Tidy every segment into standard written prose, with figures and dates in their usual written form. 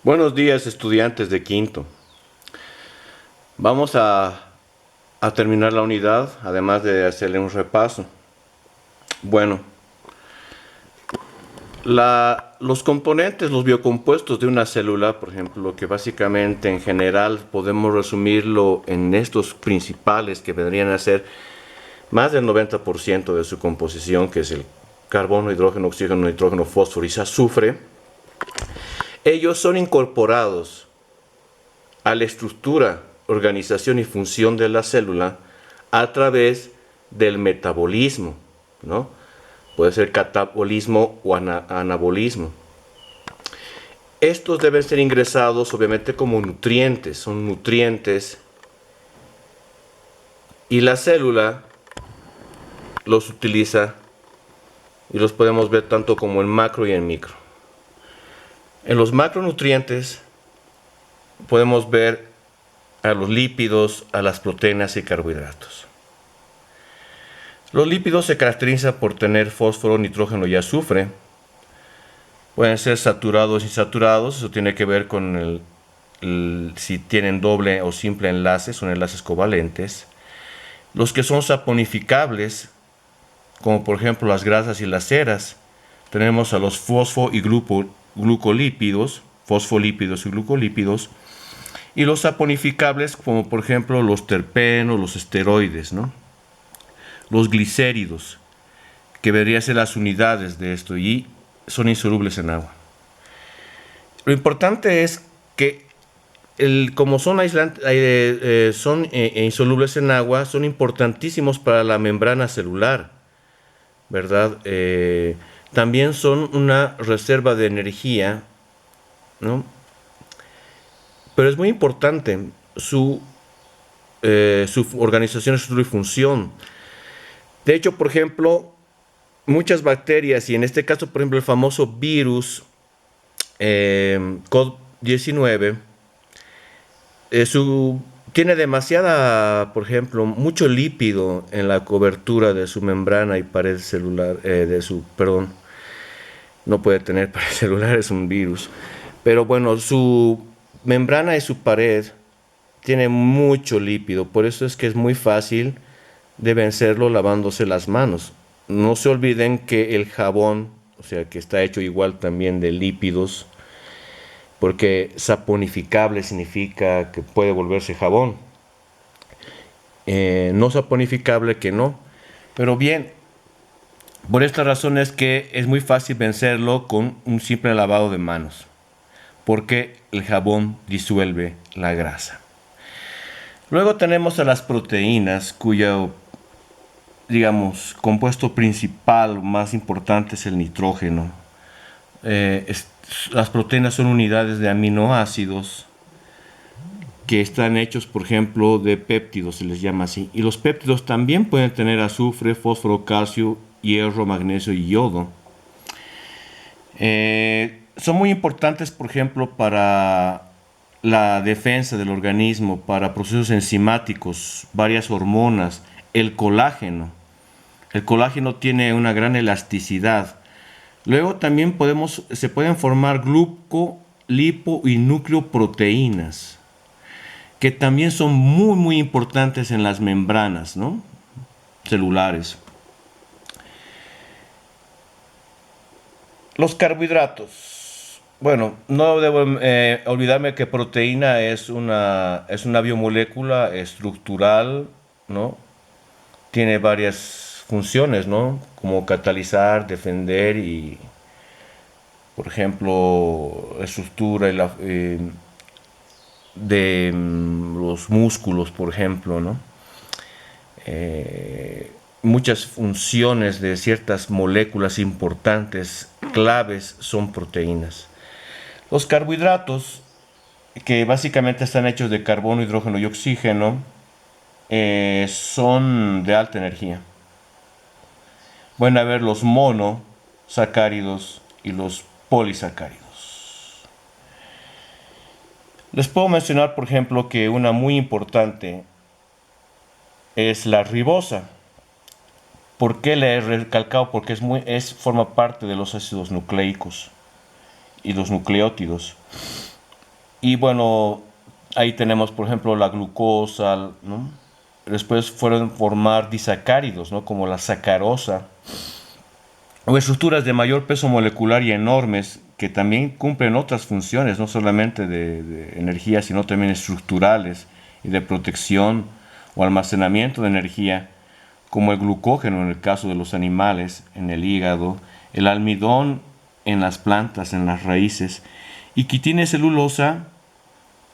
Buenos días, estudiantes de quinto. Vamos a terminar la unidad, además de hacerle un repaso. Bueno, los componentes, los biocompuestos de una célula, por ejemplo, que básicamente en general podemos resumirlo en estos principales que vendrían a ser más del 90% de su composición, que es el carbono, hidrógeno, oxígeno, nitrógeno, fósforo y azufre. Ellos son incorporados a la estructura, organización y función de la célula a través del metabolismo, ¿no? Puede ser catabolismo o anabolismo. Estos deben ser ingresados obviamente como nutrientes, son nutrientes, y la célula los utiliza y los podemos ver tanto como en macro y en micro. En los macronutrientes podemos ver a los lípidos, a las proteínas y carbohidratos. Los lípidos se caracterizan por tener fósforo, nitrógeno y azufre. Pueden ser saturados y insaturados, eso tiene que ver con si tienen doble o simple enlace, son enlaces covalentes. Los que son saponificables, como por ejemplo las grasas y las ceras, tenemos a los fosfo y glucolípidos, fosfolípidos y glucolípidos, y los saponificables, como por ejemplo los terpenos, los esteroides, ¿no? Los glicéridos, que deberían ser las unidades de esto, y son insolubles en agua. Lo importante es que como son insolubles en agua, son importantísimos para la membrana celular, ¿verdad? También son una reserva de energía, ¿no? Pero es muy importante su organización, estructura y función. De hecho, por ejemplo, muchas bacterias, y en este caso, por ejemplo, el famoso virus COVID-19, tiene demasiada, por ejemplo, mucho lípido en la cobertura de su membrana y pared celular, no puede tener pared celular, es un virus. Pero bueno, su membrana y su pared tiene mucho lípido, por eso es que es muy fácil de vencerlo lavándose las manos. No se olviden que el jabón, o sea, que está hecho igual también de lípidos, porque saponificable significa que puede volverse jabón. No saponificable que no. Pero bien, por esta razón es que es muy fácil vencerlo con un simple lavado de manos, porque el jabón disuelve la grasa. Luego tenemos a las proteínas, cuyo, digamos, compuesto principal más importante es el nitrógeno. Las proteínas son unidades de aminoácidos que están hechos, por ejemplo, de péptidos, se les llama así. Y los péptidos también pueden tener azufre, fósforo, calcio, hierro, magnesio y yodo. Son muy importantes, por ejemplo, para la defensa del organismo, para procesos enzimáticos, varias hormonas, el colágeno. El colágeno tiene una gran elasticidad. Luego también se pueden formar gluco, lipo y nucleoproteínas, que también son muy importantes en las membranas, ¿no?, celulares. Los carbohidratos. Bueno, no debo olvidarme que proteína es una biomolécula estructural, ¿no? Tiene varias funciones, ¿no? Como catalizar, defender y, por ejemplo, estructura de los músculos, por ejemplo, ¿no? Muchas funciones de ciertas moléculas importantes, claves, son proteínas. Los carbohidratos, que básicamente están hechos de carbono, hidrógeno y oxígeno, son de alta energía. Pueden haber los monosacáridos y los polisacáridos. Les puedo mencionar, por ejemplo, que una muy importante es la ribosa. ¿Por qué le he recalcado? Porque forma parte de los ácidos nucleicos y los nucleótidos. Y bueno, ahí tenemos, por ejemplo, la glucosa, ¿no? Después fueron formar disacáridos, ¿no? Como la sacarosa, o estructuras de mayor peso molecular y enormes que también cumplen otras funciones, no solamente de energía, sino también estructurales y de protección o almacenamiento de energía, como el glucógeno en el caso de los animales, en el hígado, el almidón en las plantas, en las raíces, y quitina y celulosa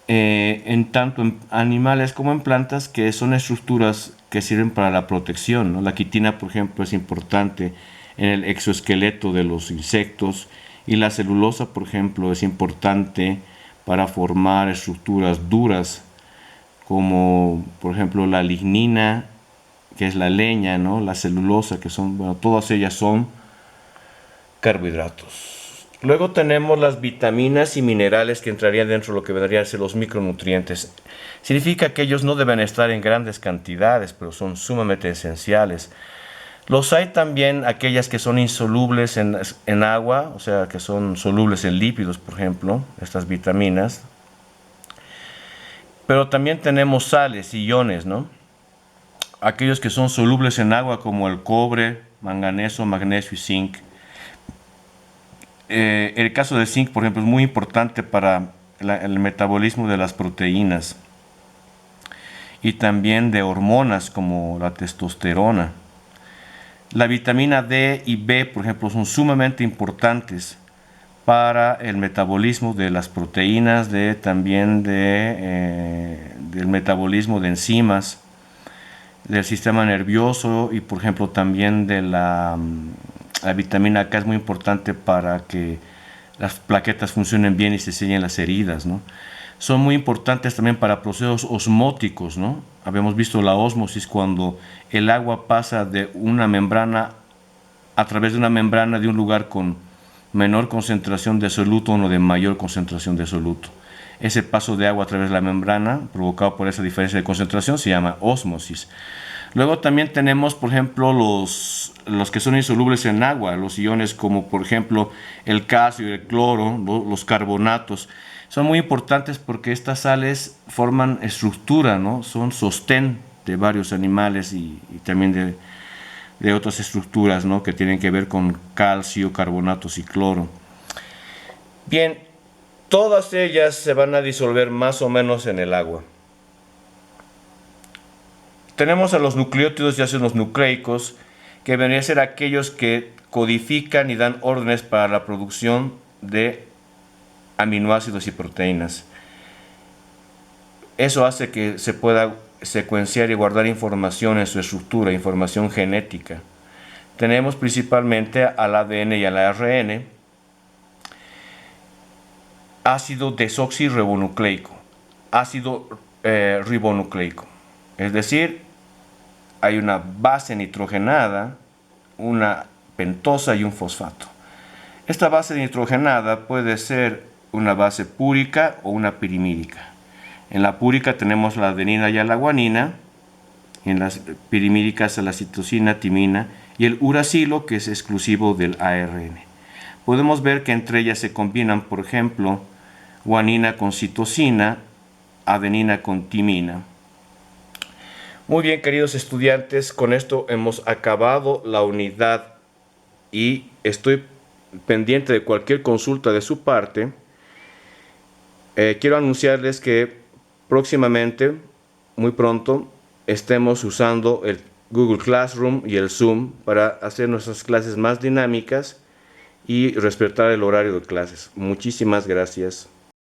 en tanto en animales como en plantas, que son estructuras que sirven para la protección, ¿no? La quitina, por ejemplo, es importante en el exoesqueleto de los insectos, y la celulosa, por ejemplo, es importante para formar estructuras duras, como por ejemplo la lignina, que es la leña, ¿no? La celulosa, que son, bueno, todas ellas son carbohidratos. Luego tenemos las vitaminas y minerales que entrarían dentro de lo que vendrían a ser los micronutrientes. Significa que ellos no deben estar en grandes cantidades, pero son sumamente esenciales. Los hay también aquellas que son insolubles en agua, o sea, que son solubles en lípidos, por ejemplo, estas vitaminas. Pero también tenemos sales y iones, ¿no? Aquellos que son solubles en agua, como el cobre, manganeso, magnesio y zinc. El caso del zinc, por ejemplo, es muy importante para el metabolismo de las proteínas y también de hormonas como la testosterona. La vitamina D y B, por ejemplo, son sumamente importantes para el metabolismo de las proteínas, también del metabolismo de enzimas, del sistema nervioso, y por ejemplo también de la vitamina K es muy importante para que las plaquetas funcionen bien y se sellen las heridas, ¿no? Son muy importantes también para procesos osmóticos, ¿no? Habíamos visto la ósmosis, cuando el agua pasa de una membrana, a través de una membrana, de un lugar con menor concentración de soluto a uno de mayor concentración de soluto. Ese paso de agua a través de la membrana, provocado por esa diferencia de concentración, se llama ósmosis. Luego también tenemos, por ejemplo, los que son insolubles en agua, los iones, como por ejemplo el calcio y el cloro, los carbonatos. Son muy importantes porque estas sales forman estructura, ¿no? Son sostén de varios animales, y también de otras estructuras, ¿no? Que tienen que ver con calcio, carbonatos y cloro. Bien, todas ellas se van a disolver más o menos en el agua. Tenemos a los nucleótidos y ácidos nucleicos, que vendrían a ser aquellos que codifican y dan órdenes para la producción de aminoácidos y proteínas. Eso hace que se pueda secuenciar y guardar información en su estructura, información genética. Tenemos principalmente al ADN y al ARN, ácido desoxirribonucleico, ácido ribonucleico. Es decir, hay una base nitrogenada, una pentosa y un fosfato. Esta base nitrogenada puede ser una base púrica o una pirimídica. En la púrica tenemos la adenina y la guanina, en las pirimídicas la citosina, timina y el uracilo, que es exclusivo del ARN. Podemos ver que entre ellas se combinan, por ejemplo, guanina con citosina, adenina con timina. Muy bien, queridos estudiantes, con esto hemos acabado la unidad, y estoy pendiente de cualquier consulta de su parte. Quiero anunciarles que próximamente, muy pronto, estemos usando el Google Classroom y el Zoom para hacer nuestras clases más dinámicas y respetar el horario de clases. Muchísimas gracias.